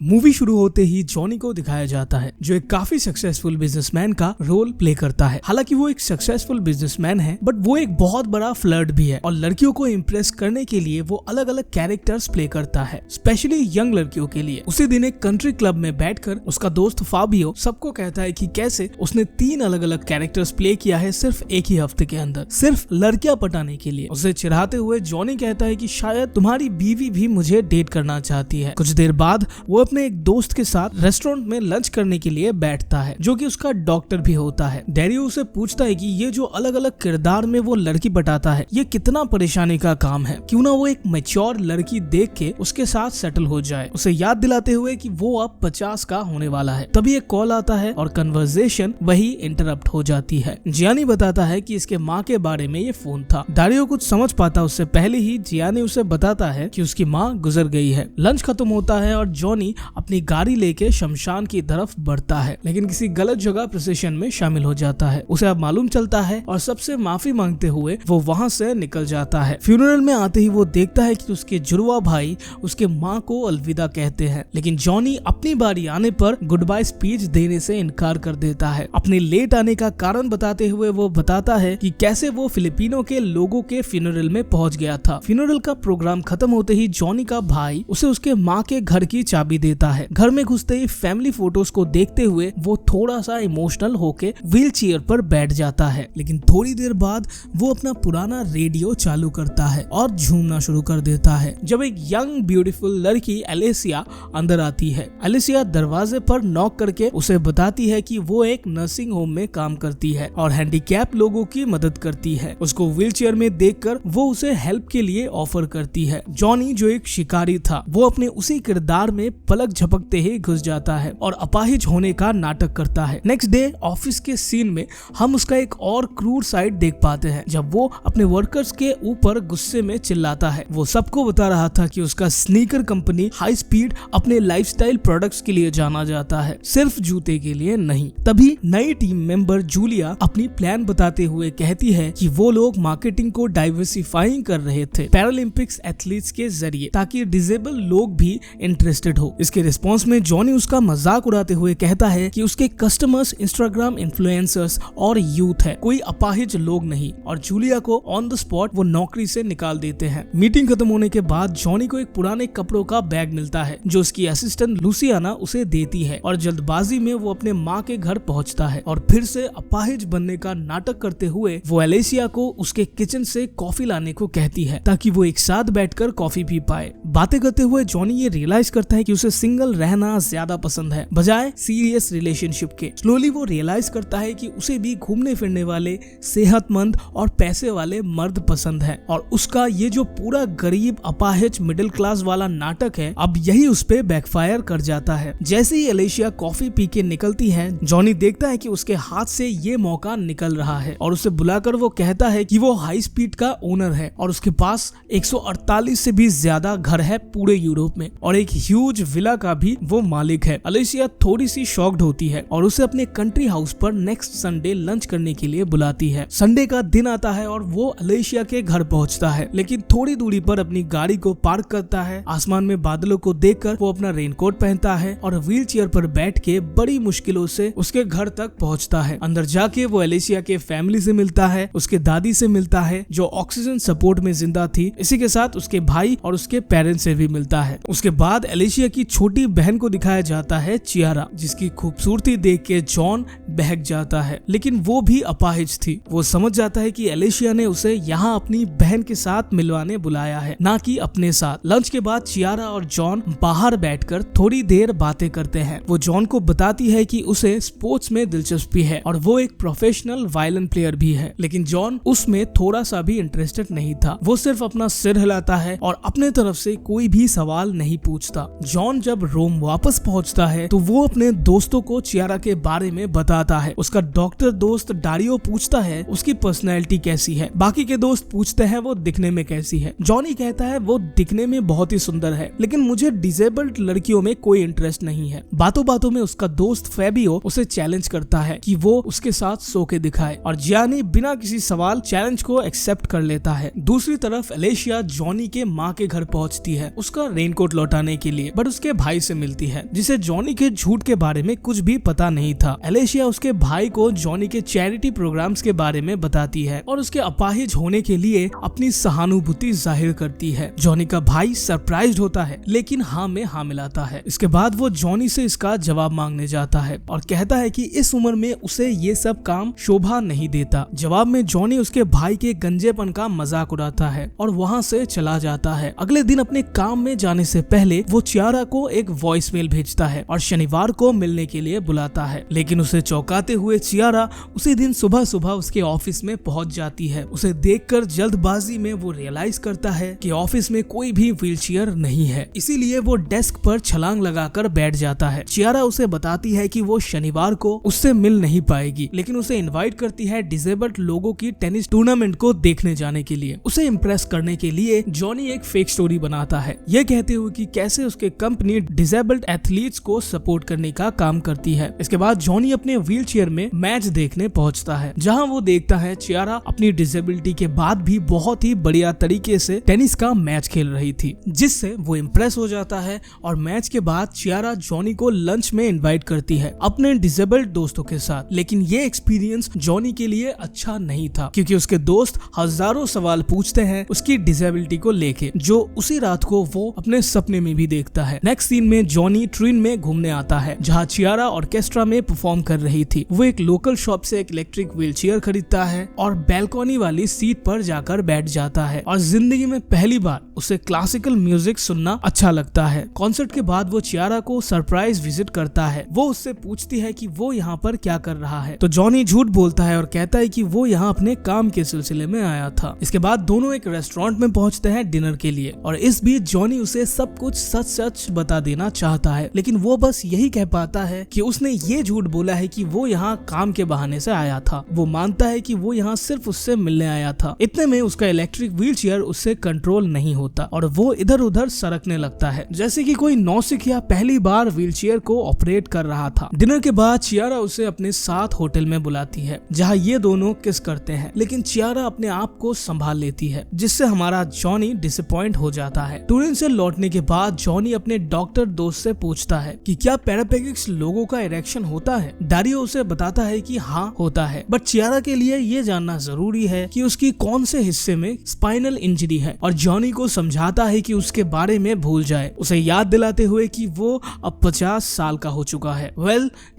Movie शुरू होते ही Johnny को दिखाया जाता है जो एक काफी सक्सेसफुल बिजनेसमैन का रोल प्ले करता है। हालांकि वो एक सक्सेसफुल बिजनेसमैन है बट वो एक बहुत बड़ा फ्लर्ट भी है और लड़कियों को इम्प्रेस करने के लिए वो अलग अलग कैरेक्टर्स प्ले करता है, स्पेशली यंग लड़कियों के लिए। उसी दिन एक कंट्री क्लब में बैठकर उसका दोस्त फाबियो सबको कहता है कि कैसे उसने 3 अलग अलग कैरेक्टर्स प्ले किया है सिर्फ एक ही हफ्ते के अंदर, सिर्फ लड़कियां पटाने के लिए। उसे चिढ़ाते हुए जॉनी कहता है कि शायद तुम्हारी बीवी भी मुझे डेट करना चाहती है। कुछ देर बाद वो अपने एक दोस्त के साथ रेस्टोरेंट में लंच करने के लिए बैठता है जो कि उसका डॉक्टर भी होता है। डैरियो उसे पूछता है कि ये जो अलग अलग किरदार में वो लड़की पटाता है ये कितना परेशानी का काम है, क्यों ना वो एक मैच्योर लड़की देख के उसके साथ सेटल हो जाए, उसे याद दिलाते हुए कि वो अब 50 का होने वाला है। तभी एक कॉल आता है और कन्वर्सेशन वही इंटरप्ट हो जाती है। जियानी बताता है कि इसके माँ के बारे में ये फोन था। डैरियो कुछ समझ पाता उससे पहले ही जियानी उसे बताता है कि उसकी माँ गुजर गई है। लंच खत्म होता है और जॉनी अपनी गाड़ी लेके शमशान की तरफ बढ़ता है लेकिन किसी गलत जगह प्रोसेशन में शामिल हो जाता है। उसे अब मालूम चलता है और सबसे माफी मांगते हुए वो वहाँ से निकल जाता है। फ्यूनरल में आते ही वो देखता है कि उसके जुड़वा भाई उसके माँ को अलविदा कहते हैं लेकिन जॉनी अपनी बारी आने पर गुड बाय स्पीच देने से इनकार कर देता है। अपने लेट आने का कारण बताते हुए वो बताता है कि कैसे वो फिलिपिनो के लोगों के फ्यूनरल में पहुंच गया था। फ्यूनरल का प्रोग्राम खत्म होते ही जॉनी का भाई उसे उसके माँ के घर की चाबी देता है। घर में घुसते ही फैमिली फोटोज को देखते हुए वो थोड़ा सा इमोशनल होके व्हील चेयर पर बैठ जाता है लेकिन थोड़ी देर बाद वो अपना पुराना रेडियो चालू करता है और झूमना शुरू कर देता है जब एक यंग ब्यूटीफुल लड़की एलेसिया अंदर आती है। एलेसिया दरवाजे पर नॉक करके उसे बताती है कि वो एक नर्सिंग होम में काम करती है और हैंडीकैप लोगों की मदद करती है। उसको व्हील चेयर में देखकर वो उसे हेल्प के लिए ऑफर करती है। जॉनी जो एक शिकारी था वो अपने उसी किरदार में पलक झपकते ही घुस जाता है और अपाहिज होने का नाटक करता है। नेक्स्ट डे ऑफिस के सीन में हम उसका एक और क्रूर साइड देख पाते हैं जब वो अपने वर्कर्स के ऊपर गुस्से में चिल्लाता है। वो सबको बता रहा था कि उसका स्नीकर कंपनी हाई स्पीड अपने लाइफस्टाइल प्रोडक्ट्स के लिए जाना जाता है, सिर्फ जूते के लिए नहीं। तभी नई टीम मेंबर जूलिया अपनी प्लान बताते हुए कहती है कि वो लोग मार्केटिंग को डाइवर्सिफाइंग कर रहे थे पैरालंपिक्स एथलीट्स के जरिए ताकि डिसेबल लोग भी इंटरेस्टेड हो। इसके रिस्पॉन्स में जॉनी उसका मजाक उड़ाते हुए कहता है कि उसके कस्टमर्स इंस्टाग्राम इन्फ्लुएंसर्स और यूथ है, कोई अपाहिज लोग नहीं, और जूलिया को ऑन द स्पॉट वो नौकरी से निकाल देते हैं। मीटिंग खत्म होने के बाद जॉनी को एक पुराने कपड़ों का बैग मिलता है जो उसकी असिस्टेंट लुसियाना उसे देती है और जल्दबाजी में वो अपने माँ के घर पहुँचता है और फिर से अपाहिज बनने का नाटक करते हुए वो एलेसिया को उसके किचन से कॉफी लाने को कहती है ताकि वो एक साथ बैठकर कॉफी पी पाए। बातें करते हुए जॉनी ये रियलाइज करता है कि उसे सिंगल रहना ज्यादा पसंद है बजाय सीरियस रिलेशनशिप के। स्लोली वो रियलाइज करता है कि उसे भी घूमने फिरने वाले सेहतमंद और पैसे वाले मर्द पसंद है और उसका ये जो पूरा गरीब अपाहिज मिडिल क्लास वाला नाटक है अब यही उस पे बैकफायर कर जाता है। जैसे ही एलेशिया कॉफी पी के निकलती है जॉनी देखता है कि उसके हाथ से ये मौका निकल रहा है और उसे बुलाकर वो कहता है कि वो हाई स्पीड का ओनर है और उसके पास 148 से भी ज्यादा घर है पूरे यूरोप में और एक ह्यूज विला का भी वो मालिक है। एलेशिया थोड़ी सी शॉक्ड होती है और उसे अपने कंट्री हाउस पर नेक्स्ट संडे लंच करने के लिए बुलाती है। संडे का दिन आता है और वो एलेशिया के घर पहुंचता है लेकिन थोड़ी दूरी पर अपनी गाड़ी को पार्क करता है। आसमान में बादलों को देखकर वो अपना रेनकोट पहनता है और व्हील चेयर पर बैठ के बड़ी मुश्किलों से उसके घर तक पहुंचता है। अंदर जाके वो एलेशिया के फैमिली से मिलता है, उसके दादी से मिलता है जो ऑक्सीजन सपोर्ट में जिंदा थी, इसी के साथ उसके भाई और उसके पेरेंट्स से भी मिलता है। उसके बाद एलेशिया की छोटी बहन को दिखाया जाता है चियारा, जिसकी खूबसूरती देख के जॉन बहक जाता है लेकिन वो भी अपाहिज थी। वो समझ जाता है कि एलेशिया ने उसे यहाँ अपनी बहन के साथ मिलवाने बुलाया है, ना कि अपने साथ। लंच के बाद चियारा और जॉन बाहर बैठकर थोड़ी देर बातें करते हैं। वो जॉन को बताती है कि उसे स्पोर्ट्स में दिलचस्पी है और वो एक प्रोफेशनल वायलिन प्लेयर भी है लेकिन जॉन उसमें थोड़ा सा भी इंटरेस्टेड नहीं था। वो सिर्फ अपना सिर हिलाता है और अपने तरफ से कोई भी सवाल नहीं पूछता। जॉन जब रोम वापस पहुंचता है तो वो अपने दोस्तों को चियारा के बारे में बताता है। उसका डॉक्टर दोस्त डारियो पूछता है उसकी पर्सनैलिटी कैसी है, बाकी के दोस्त पूछते हैं वो दिखने में कैसी है। जॉनी कहता है वो दिखने में बहुत ही सुंदर है लेकिन मुझे डिसेबल्ड लड़कियों में कोई इंटरेस्ट नहीं है। बातों बातों में उसका दोस्त फेबियो उसे चैलेंज करता है कि वो उसके साथ सो के दिखाए और जियानी बिना किसी सवाल चैलेंज को एक्सेप्ट कर लेता है। दूसरी तरफ एलेशिया जॉनी के माँ के घर पहुंचती है उसका रेनकोट लौटाने के लिए बट उसके उसके भाई से मिलती है, जिसे जॉनी के झूठ के बारे में कुछ भी पता नहीं था। एलेशिया उसके भाई को जॉनी के चैरिटी प्रोग्राम्स के बारे में बताती है और उसके अपाहिज होने के लिए अपनी सहानुभूति जाहिर करती है। जॉनी का भाई सरप्राइज्ड होता है, लेकिन हाँ में हाँ मिलाता है। इसके बाद वो जॉनी से इसका जवाब मांगने जाता है और कहता है कि इस उम्र में उसे ये सब काम शोभा नहीं देता। जवाब में जॉनी उसके भाई के गंजेपन का मजाक उड़ाता है और वहाँ से चला जाता है। अगले दिन अपने काम में जाने से पहले वो चियारा को एक वॉइस मेल भेजता है और शनिवार को मिलने के लिए बुलाता है, लेकिन उसे चौंकाते हुए चियारा उसी दिन सुबह सुबह उसके ऑफिस में पहुंच जाती है। उसे देखकर जल्दबाजी में वो रियलाइज करता है कि ऑफिस में कोई भी व्हीलचेयर नहीं है, इसीलिए वो डेस्क पर छलांग लगाकर बैठ जाता है। चियारा उसे बताती है कि वो शनिवार को उससे मिल नहीं पाएगी, लेकिन उसे इनवाइट करती है डिसेबल्ड लोगों की टेनिस टूर्नामेंट को देखने जाने के लिए। उसे इम्प्रेस करने के लिए जॉनी एक फेक स्टोरी बनाता है, ये कहते हुए कि कैसे उसके कंपनी डिसेबल्ड एथलीट्स को सपोर्ट करने का काम करती है। इसके बाद जॉनी अपने व्हीलचेयर में मैच देखने पहुंचता है, जहां वो देखता है चियारा अपनी डिसेबिलिटी के बाद भी बहुत ही बढ़िया तरीके से टेनिस का मैच खेल रही थी, जिससे वो इम्प्रेस हो जाता है। और मैच के बाद चियारा जॉनी को लंच में इनवाइट करती है अपने डिसेबल्ड दोस्तों के साथ, लेकिन ये एक्सपीरियंस जॉनी के लिए अच्छा नहीं था, क्योंकि उसके दोस्त हजारों सवाल पूछते हैं उसकी डिसेबिलिटी को लेके, जो उसी रात को वो अपने सपने में भी देखता है। नेक्स्ट सीन में जॉनी ट्रेन में घूमने आता है, जहाँ चियारा ऑर्केस्ट्रा में परफॉर्म कर रही थी। वो एक लोकल शॉप से एक इलेक्ट्रिक व्हीलचेयर खरीदता है और बैल्कनी वाली सीट पर जाकर बैठ जाता है और जिंदगी में पहली बार उसे क्लासिकल म्यूजिक सुनना अच्छा लगता है। कॉन्सर्ट के बाद वो चियारा को सरप्राइज विजिट करता है। वो उससे पूछती है कि वो यहाँ पर क्या कर रहा है, तो जॉनी झूठ बोलता है और कहता है कि वो यहाँ अपने काम के सिलसिले में आया था। इसके बाद दोनों एक रेस्टोरेंट में पहुँचते हैं डिनर के लिए, और इस बीच जॉनी उसे सब कुछ सच सच बता देना चाहता है, लेकिन वो बस यही कह पाता है कि उसने ये झूठ बोला है कि वो यहाँ काम के बहाने से आया था। वो मानता है कि वो यहाँ सिर्फ उससे मिलने आया था। इतने में उसका इलेक्ट्रिक व्हीलचेयर उससे कंट्रोल नहीं होता और वो इधर उधर सरकने लगता है, जैसे कि कोई नौसिखिया पहली बार व्हीलचेयर को ऑपरेट कर रहा था। डिनर के बाद चियारा उसे अपने साथ होटल में बुलाती है, जहाँ ये दोनों किस करते हैं, लेकिन चियारा अपने आप को संभाल लेती है, जिससे हमारा जॉनी डिसअपॉइंट हो जाता है। टूरिन से लौटने के बाद जॉनी अपने डॉक्टर दोस्त से पूछता है कि क्या पैराप्लेजिक्स लोगों का इरेक्शन होता है। डारियो उसे बताता है कि हाँ होता है, बट चियारा के लिए ये जानना जरूरी है कि उसकी कौन से हिस्से में स्पाइनल इंजरी है, और जॉनी को समझाता है कि उसके बारे में भूल जाए, उसे याद दिलाते हुए कि वो अब 50 साल का हो चुका है।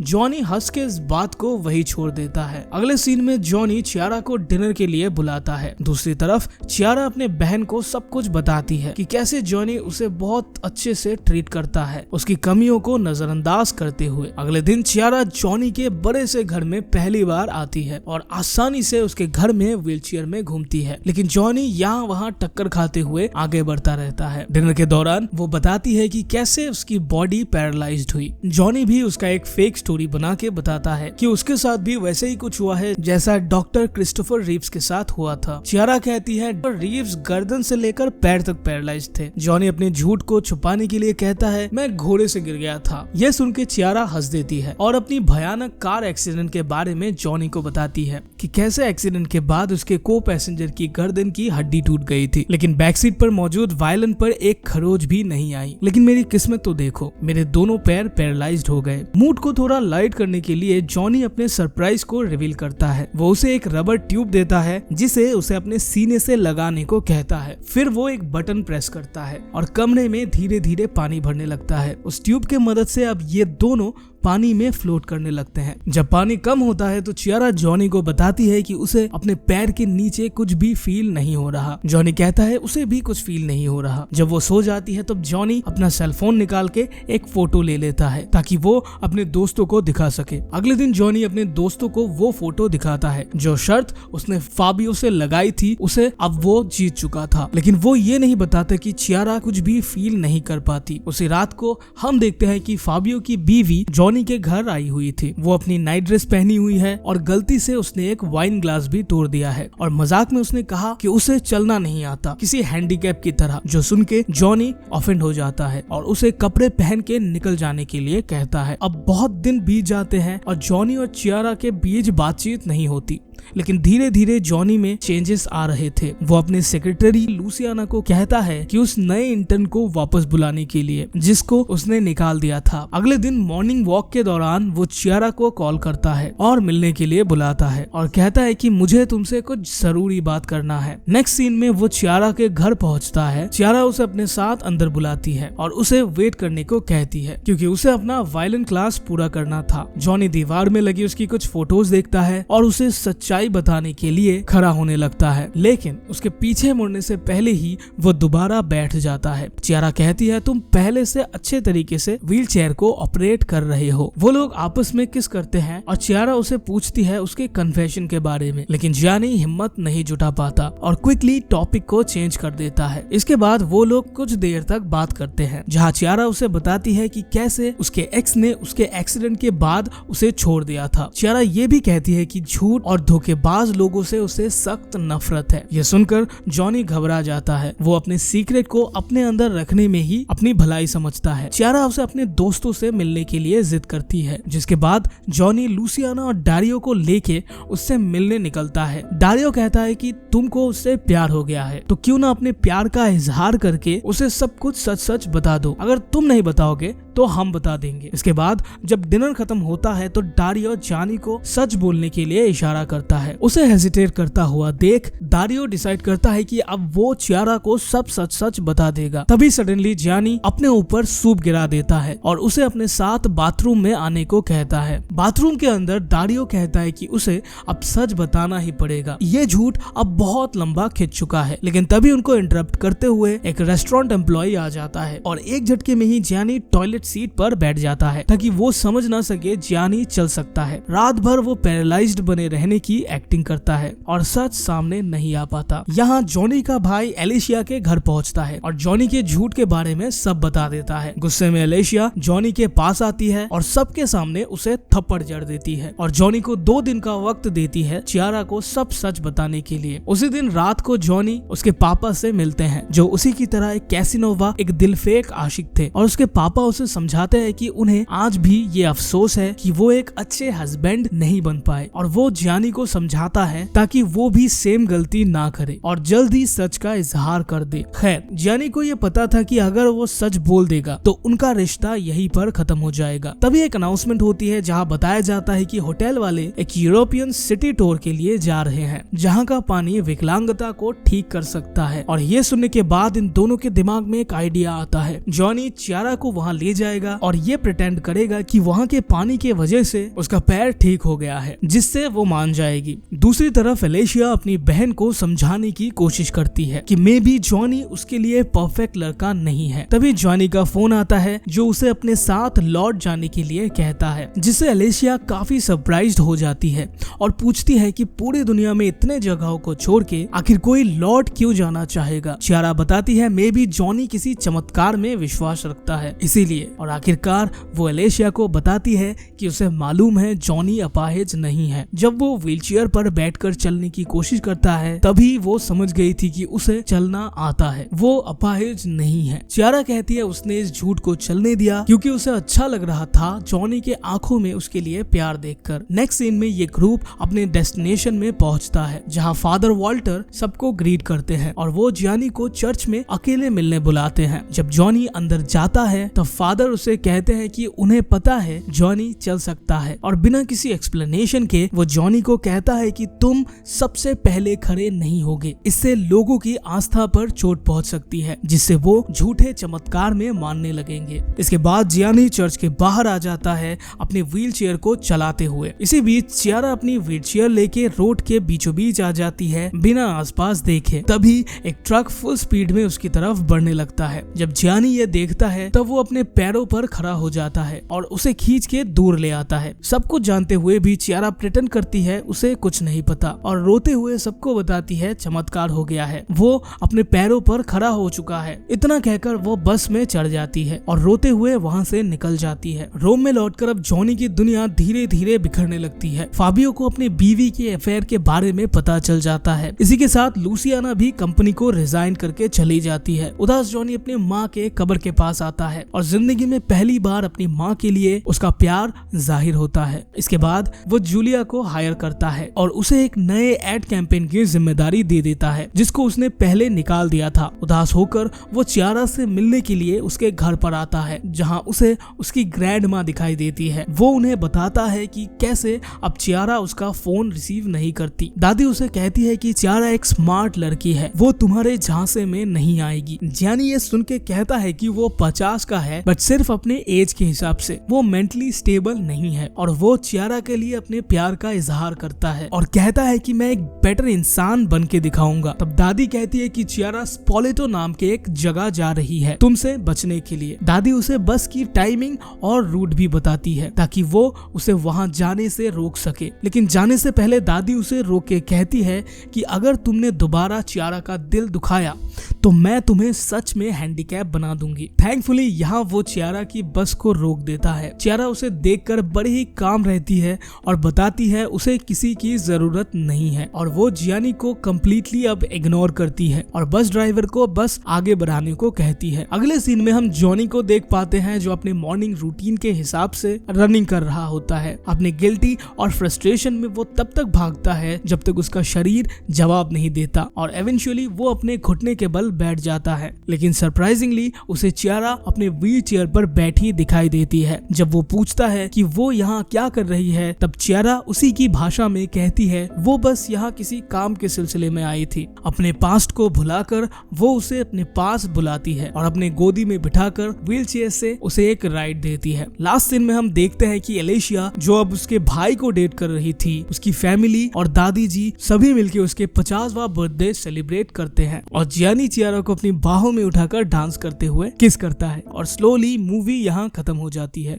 जॉनी हंस के इस बात को वही छोड़ देता है। अगले सीन में जॉनी चियारा को डिनर के लिए बुलाता है। दूसरी तरफ चियारा अपने बहन को सब कुछ बताती है कि कैसे जॉनी उसे बहुत अच्छे से ट्रीट करता है, उसकी कमियों को नजरअंदाज करते हुए। अगले दिन चियारा जॉनी के बड़े से घर में पहली बार आती है और आसानी से उसके घर में व्हीलचेयर में घूमती है, लेकिन जॉनी यहाँ वहाँ टक्कर खाते हुए आगे बढ़ता रहता है। डिनर के दौरान वो बताती है कि कैसे उसकी बॉडी पैरालाइज्ड हुई। जॉनी भी उसका एक फेक स्टोरी बना के बताता है कि उसके साथ भी वैसे ही कुछ हुआ है जैसा डॉक्टर क्रिस्टोफर रीव्स के साथ हुआ था। चियारा कहती है रीव्स गर्दन से लेकर पैर तक पैरालाइज्ड थे। जॉनी अपने झूठ को छुपाने के लिए कहता है मैं घोड़े से गिर गया था। यह सुन के चियारा हंस देती है और अपनी भयानक कार एक्सीडेंट के बारे में जॉनी को बताती है कि कैसे एक्सीडेंट के बाद उसके को पैसेंजर की गर्दन की हड्डी टूट गई थी, लेकिन बैकसीट पर मौजूद वायलिन पर एक खरोच भी नहीं आई। लेकिन मेरी किस्मत तो देखो, मेरे दोनों पैर पैरालाइज्ड हो गए। मूड को थोड़ा लाइट करने के लिए जॉनी अपने सरप्राइज को रिवील करता है। वो उसे एक रबर ट्यूब देता है जिसे उसे अपने सीने से लगाने को कहता है। फिर वो एक बटन प्रेस करता है और कमरे में धीरे धीरे पानी भरने लगता है। उस ट्यूब के मदद से अब ये दोनों पानी में फ्लोट करने लगते हैं। जब पानी कम होता है तो चियारा जॉनी को बताती है कि उसे अपने पैर के नीचे कुछ भी फील नहीं हो रहा। जॉनी कहता है उसे भी कुछ फील नहीं हो रहा। जब वो सो जाती है तब जॉनी अपना सेलफोन निकाल के एक फोटो ले लेता है ताकि वो अपने दोस्तों को दिखा सके। अगले दिन जॉनी अपने दोस्तों को वो फोटो दिखाता है जो शर्त उसने फाबियो से लगाई थी उसे अब वो जीत चुका था, लेकिन वो ये नहीं बताता कि चियारा कुछ भी फील नहीं कर पाती। उसी रात को हम देखते हैं कि फाबियो की बीवी जॉनी के घर आई हुई थी। वो अपनी नाइट ड्रेस पहनी हुई है और गलती से उसने एक वाइन ग्लास भी तोड़ दिया है और मजाक में उसने कहा कि उसे चलना नहीं आता, किसी हैंडीकैप की तरह, जो सुन के जॉनी ऑफेंड हो जाता है और उसे कपड़े पहन के निकल जाने के लिए कहता है। अब बहुत दिन बीत जाते हैं और जॉनी और चियारा के बीच बातचीत नहीं होती, लेकिन धीरे धीरे जॉनी में चेंजेस आ रहे थे। वो अपने सेक्रेटरी लूसियाना को कहता है कि उस नए इंटर्न को वापस बुलाने के लिए, जिसको उसने निकाल दिया था। अगले दिन मॉर्निंग वॉक के दौरान वो चियारा को कॉल करता है और मिलने के लिए बुलाता है और कहता है कि मुझे तुमसे कुछ जरूरी बात करना है। नेक्स्ट सीन में वो चियारा के घर पहुंचता है। चियारा उसे अपने साथ अंदर बुलाती है और उसे वेट करने को कहती है क्योंकि उसे अपना वायलिन क्लास पूरा करना था। जॉनी दीवार में लगी उसकी कुछ फोटोज देखता है और उसे सच्चाई बताने के लिए खड़ा होने लगता है, लेकिन उसके पीछे मुड़ने से पहले ही वो दोबारा बैठ जाता है। चियारा कहती है तुम पहले से अच्छे तरीके से व्हील चेयर को ऑपरेट कर रहे हो। वो लोग आपस में किस करते हैं और चियारा उसे पूछती है उसके कन्फेशन के बारे में, लेकिन जॉनी हिम्मत नहीं जुटा पाता और क्विकली टॉपिक को चेंज कर देता है। इसके बाद वो लोग कुछ देर तक बात करते हैं, जहाँ चियारा उसे बताती है कि कैसे उसके एक्स ने उसके एक्सीडेंट के बाद उसे छोड़ दिया था। चियारा ये भी कहती है कि झूठ और धोखेबाज लोगों से उसे सख्त नफरत है। यह सुनकर जॉनी घबरा जाता है। वो अपने सीक्रेट को अपने अंदर रखने में ही अपनी भलाई समझता है। चियारा उसे अपने दोस्तों से मिलने के लिए जिद करती है, जिसके बाद जॉनी लूसियाना और डारियो को लेके उससे मिलने निकलता है। डारियो कहता है कि तुमको उससे प्यार हो गया है तो क्यों ना अपने प्यार का इजहार करके उसे सब कुछ सच सच बता दो। अगर तुम नहीं बताओगे तो हम बता देंगे। इसके बाद जब डिनर खत्म होता है तो डारियो जॉनी को सच बोलने के लिए इशारा करता है। उसे हेजिटेट करता हुआ देख डारियो डिसाइड करता है कि अब वो चियारा को सब सच सच बता देगा। तभी सडनली जॉनी अपने ऊपर सूप गिरा देता है और उसे अपने साथ बाथरूम में आने को कहता है। बाथरूम के अंदर डारियो कहता है कि उसे अब सच बताना ही पड़ेगा। ये झूठ अब बहुत लंबा खिंच चुका है, लेकिन तभी उनको इंटरप्ट करते हुए एक रेस्टोरेंट एम्प्लॉय आ जाता है और एक झटके में ही जॉनी टॉयलेट सीट पर बैठ जाता है ताकि वो समझ ना सके जॉनी चल सकता है। रात भर वो पैरालाइज्ड बने रहने की एक्टिंग करता है और सच सामने नहीं आ पाता। यहाँ जॉनी का भाई एलिशिया के घर पहुँचता है और जॉनी के झूठ के बारे में सब बता देता है। गुस्से में एलिशिया जॉनी के पास आती है और सबके सामने उसे थप्पड़ जड़ देती है और जॉनी को 2 दिन का वक्त देती है चियारा को सब सच बताने के लिए। उसी दिन रात को जॉनी उसके पापा से मिलते हैं, जो उसी की तरह एक कैसिनोवा एक दिलफेक आशिक थे, और उसके पापा उसे समझाते हैं कि उन्हें आज भी ये अफसोस है कि वो एक अच्छे हस्बैंड नहीं बन पाए, और वो जॉनी को समझाता है ताकि वो भी सेम गलती ना करे और जल्दी सच का इजहार कर दे। खैर जॉनी को ये पता था कि अगर वो सच बोल देगा तो उनका रिश्ता यहीं पर खत्म हो जाएगा। तभी एक अनाउंसमेंट होती है जहाँ बताया जाता है कि होटल वाले एक यूरोपियन सिटी टूर के लिए जा रहे हैं, जहाँ का पानी विकलांगता को ठीक कर सकता है। और ये सुनने के बाद इन दोनों के दिमाग में एक आइडिया आता है। जॉनी चियारा को वहाँ ले जाएगा और ये प्रिटेंड करेगा कि वहाँ के पानी के वजह से उसका पैर ठीक हो गया है, जिससे वो मान जाएगी। दूसरी तरफ एलिशिया अपनी बहन को समझाने की कोशिश करती है कि मे बी जॉनी उसके लिए परफेक्ट लड़का नहीं है। तभी जॉनी का फोन आता है जो उसे अपने साथ लौट जाने के लिए कहता है, जिससे एलिशिया काफी सरप्राइज्ड हो जाती है और पूछती है कि पूरी दुनिया में इतने जगहों को छोड़ के आखिर कोई लौट क्यों जाना चाहेगा। चियारा बताती है मे बी जॉनी किसी चमत्कार में विश्वास रखता है इसीलिए, और आखिरकार वो एलिशिया को बताती है कि उसे मालूम है जॉनी अपाहिज नहीं है। जब वो व्हीलचेयर पर बैठकर चलने की कोशिश करता है तभी वो समझ गई थी कि उसे चलना आता है, वो अपाहिज नहीं है। चियारा कहती है उसने इस झूठ को चलने दिया क्योंकि उसे अच्छा लग रहा था जॉनी के आंखों में उसके लिए प्यार देखकर। नेक्स्ट सीन में ये ग्रुप अपने डेस्टिनेशन में पहुंचता है, जहां फादर वॉल्टर सबको ग्रीट करते हैं और वो जॉनी को चर्च में अकेले मिलने बुलाते हैं। जब जॉनी अंदर जाता है तब फादर उसे कहते हैं कि उन्हें पता है जॉनी चल सकता है, और बिना किसी एक्सप्लेनेशन के वो जॉनी को कहता है कि तुम सबसे पहले खड़े नहीं होगे, इससे लोगों की आस्था पर चोट पहुंच सकती है, जिससे वो झूठे चमत्कार में मानने लगेंगे। इसके बाद जॉनी चर्च के बाहर आ जाता है अपनी व्हील चेयर को चलाते हुए। इसी बीच चियारा अपनी व्हील चेयर लेके रोड के बीचों बीच आ जाती है बिना आसपास देखे। तभी एक ट्रक फुल स्पीड में उसकी तरफ बढ़ने लगता है। जब जॉनी ये देखता है तब वो अपने पैरों पैरों पर खड़ा हो जाता है और उसे खींच के दूर ले आता है। सब कुछ जानते हुए भी चियारा प्रिटेंड करती है उसे कुछ नहीं पता और रोते हुए सबको बताती है चमत्कार हो गया है, वो अपने पैरों पर खड़ा हो चुका है। इतना कहकर वो बस में चढ़ जाती है और रोते हुए वहाँ से निकल जाती है। रोम में लौटकर अब जॉनी की दुनिया धीरे धीरे बिखरने लगती है। फाबियो को अपनी बीवी के अफेयर के बारे में पता चल जाता है। इसी के साथ लूसियाना भी कंपनी को रिजाइन करके चली जाती है। उदास जॉनी अपनी माँ के कब्र के पास आता है और जिंदगी में पहली बार अपनी माँ के लिए उसका प्यार जाहिर होता है। इसके बाद वो जूलिया को हायर करता है और उसे एक नए एड कैंपेन की जिम्मेदारी दे देता है जिसको उसने पहले निकाल दिया था। उदास होकर वो चियारा से मिलने के लिए उसके घर पर आता है जहाँ उसे उसकी ग्रैंड माँ दिखाई देती है। वो उन्हें बताता है कि कैसे अब चियारा उसका फोन रिसीव नहीं करती। दादी उसे कहती है कि चियारा एक स्मार्ट लड़की है, वो तुम्हारे झांसे में नहीं आएगी। जियानी ये सुन के कहता है कि वो 50 का है बट सिर्फ अपने एज के हिसाब से, वो मेंटली स्टेबल नहीं है और वो चियारा के लिए अपने प्यार का इजहार करता है और कहता है कि मैं एक बेटर इंसान बन के दिखाऊंगा। तब दादी कहती है कि चियारा स्पोलेटो नाम के एक जगह जा रही है तुमसे बचने के लिए। दादी उसे बस की टाइमिंग और रूट भी बताती है ताकि वो उसे वहां जाने से रोक सके, लेकिन जाने से पहले दादी उसे रोक के कहती है कि अगर तुमने दोबारा चियारा का दिल दुखाया तो मैं तुम्हें सच में हैंडीकैप बना दूंगी। थैंकफुली यहाँ वो चियारा की बस को रोक देता है। चियारा उसे देखकर बड़ी ही काम रहती है और बताती है उसे किसी की जरूरत नहीं है और वो जियानी को कम्प्लीटली अब इग्नोर करती है और बस ड्राइवर को बस आगे बढ़ाने को कहती है। अगले सीन में हम जॉनी को देख पाते हैं जो अपने मॉर्निंग रूटीन के हिसाब से रनिंग कर रहा होता है। अपने गिल्टी और फ्रस्ट्रेशन में वो तब तक भागता है जब तक उसका शरीर जवाब नहीं देता और एवेंचुअली वो अपने घुटने के बल बैठ जाता है। लेकिन सरप्राइजिंगली उसे चियारा अपने व्हील चेयर पर बैठी दिखाई देती है। जब वो पूछता है कि वो यहाँ क्या कर रही है तब चियारा उसी की भाषा में कहती है वो बस यहाँ किसी काम के सिलसिले में आई थी। अपने पास्ट को भुलाकर वो उसे अपने पास बुलाती है और अपने गोदी में बिठाकर व्हील चेयर से उसे एक राइड देती है। लास्ट सीन में हम देखते हैं कि एलेशिया जो अब उसके भाई को डेट कर रही थी, उसकी फैमिली और दादी जी सभी मिलकर उसके 50वां बर्थडे सेलिब्रेट करते हैं और जियानी चियारा को अपनी बाहों में उठाकर डांस करते हुए किस करता है और स्लोली मूवी यहाँ खत्म हो जाती है।